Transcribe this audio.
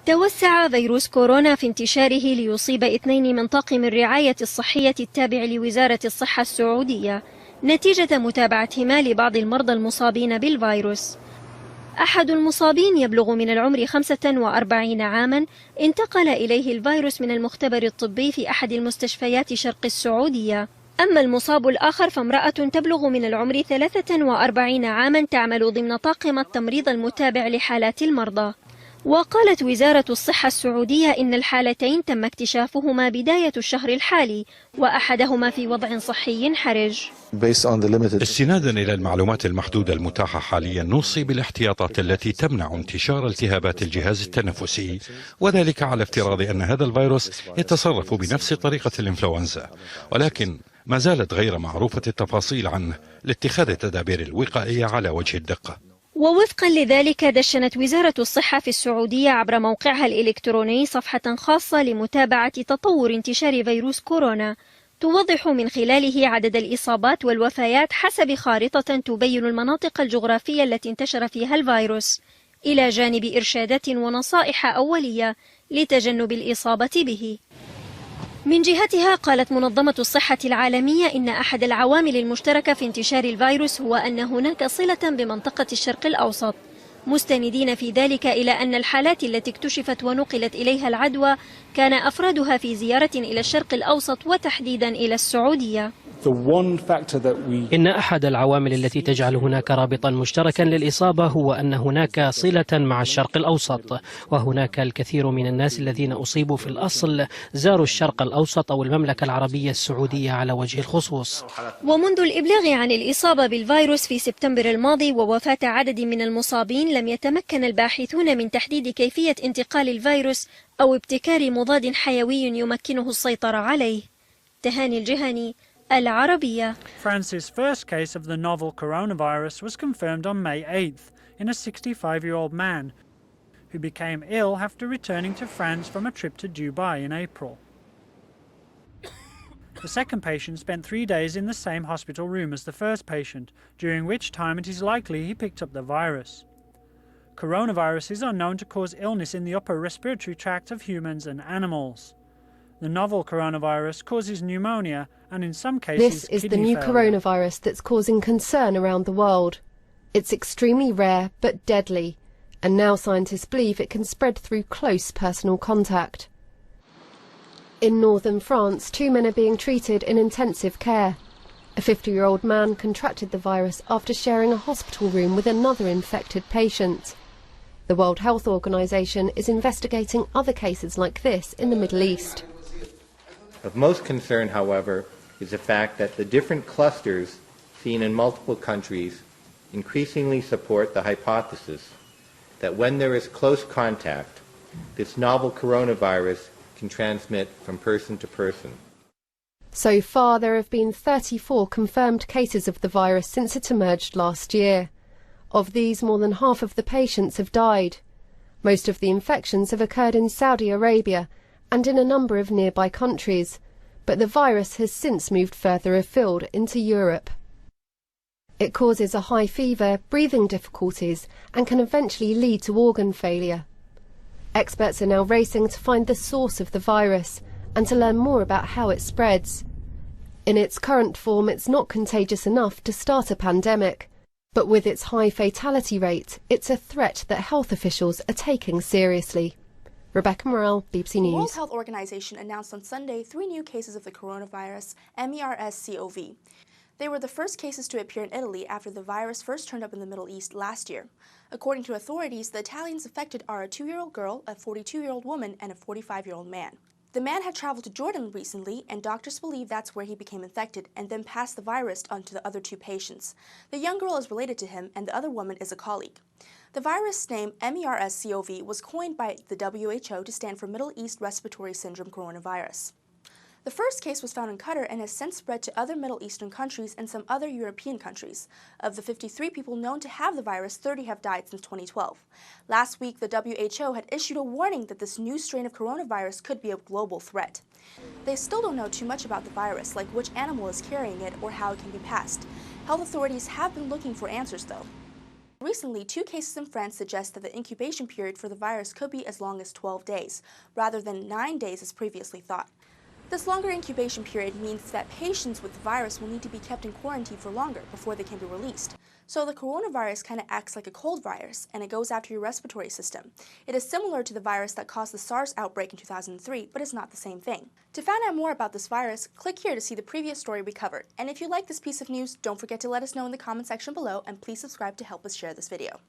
توسع فيروس كورونا في انتشاره ليصيب 2 من طاقم الرعاية الصحية التابع لوزارة الصحة السعودية نتيجة متابعتهما لبعض المرضى المصابين بالفيروس. أحد المصابين يبلغ من العمر 45 عاما انتقل إليه الفيروس من المختبر الطبي في أحد المستشفيات شرق السعودية. أما المصاب الآخر فامرأة تبلغ من العمر 43 عاما تعمل ضمن طاقم التمريض المتابع لحالات المرضى. وقالت وزارة الصحة السعودية إن الحالتين تم اكتشافهما بداية الشهر الحالي وأحدهما في وضع صحي حرج. استنادا إلى المعلومات المحدودة المتاحة حاليا نوصي بالاحتياطات التي تمنع انتشار التهابات الجهاز التنفسي، وذلك على افتراض أن هذا الفيروس يتصرف بنفس طريقة الإنفلونزا، ولكن ما زالت غير معروفة التفاصيل عنه لاتخاذ التدابير الوقائية على وجه الدقة. ووفقا لذلك دشنت وزارة الصحة في السعودية عبر موقعها الإلكتروني صفحة خاصة لمتابعة تطور انتشار فيروس كورونا توضح من خلاله عدد الإصابات والوفيات حسب خارطة تبين المناطق الجغرافية التي انتشر فيها الفيروس، إلى جانب إرشادات ونصائح أولية لتجنب الإصابة به. من جهتها قالت منظمة الصحة العالمية إن أحد العوامل المشتركة في انتشار الفيروس هو أن هناك صلة بمنطقة الشرق الأوسط، مستندين في ذلك إلى أن الحالات التي اكتشفت ونقلت إليها العدوى كان أفرادها في زيارة إلى الشرق الأوسط وتحديدا إلى السعودية. إن أحد العوامل التي تجعل هناك رابطا مشتركا للإصابة هو أن هناك صلة مع الشرق الأوسط، وهناك الكثير من الناس الذين أصيبوا في الأصل زاروا الشرق الأوسط أو المملكة العربية السعودية على وجه الخصوص. ومنذ الإبلاغ عن الإصابة بالفيروس في سبتمبر الماضي ووفاة عدد من المصابين لم يتمكن الباحثون من تحديد كيفية انتقال الفيروس أو ابتكار مضاد حيوي يمكنه السيطرة عليه. تهاني الجهني، العربية. France's first case of the novel coronavirus was confirmed on May 8th in a 65-year-old man who became ill after returning to France from a trip to Dubai in April. The second patient spent 3 days in the same hospital room as the first patient, during which time it is likely he picked up the virus. Coronaviruses are known to cause illness in the upper respiratory tract of humans and animals. The novel coronavirus causes pneumonia and in some cases This is the new coronavirus that's causing concern around the world. It's extremely rare but deadly, and now scientists believe it can spread through close personal contact. In northern France, 2 men are being treated in intensive care. A 50-year-old man contracted the virus after sharing a hospital room with another infected patient. The World Health Organization is investigating other cases like this in the Middle East. Of most concern, however, is the fact that the different clusters seen in multiple countries increasingly support the hypothesis that when there is close contact, this novel coronavirus can transmit from person to person. So far, there have been 34 confirmed cases of the virus since it emerged last year. Of these, more than half of the patients have died. Most of the infections have occurred in Saudi Arabia and in a number of nearby countries, but the virus has since moved further afield into Europe. It causes a high fever, breathing difficulties, and can eventually lead to organ failure. Experts are now racing to find the source of the virus and to learn more about how it spreads. In its current form, it's not contagious enough to start a pandemic, but with its high fatality rate, it's a threat that health officials are taking seriously. Rebecca Morrell, BBC News. The World Health Organization announced on Sunday 3 new cases of the coronavirus MERS-CoV. They were the first cases to appear in Italy after the virus first turned up in the Middle East last year. According to authorities, the Italians affected are a 2-year-old girl, a 42-year-old woman, and a 45-year-old man. The man had traveled to Jordan recently, and doctors believe that's where he became infected and then passed the virus on to the other 2 patients. The young girl is related to him, and the other woman is a colleague. The virus name MERS-CoV was coined by the WHO to stand for Middle East Respiratory Syndrome Coronavirus. The first case was found in Qatar and has since spread to other Middle Eastern countries and some other European countries. Of the 53 people known to have the virus, 30 have died since 2012. Last week, the WHO had issued a warning that this new strain of coronavirus could be a global threat. They still don't know too much about the virus, like which animal is carrying it or how it can be passed. Health authorities have been looking for answers, though. recently, 2 cases in France suggest that the incubation period for the virus could be as long as 12 days, rather than 9 days as previously thought. This longer incubation period means that patients with the virus will need to be kept in quarantine for longer before they can be released. So the coronavirus kind of acts like a cold virus, and it goes after your respiratory system. It is similar to the virus that caused the SARS outbreak in 2003, but it's not the same thing. To find out more about this virus, click here to see the previous story we covered. And if you like this piece of news, don't forget to let us know in the comment section below, and please subscribe to help us share this video.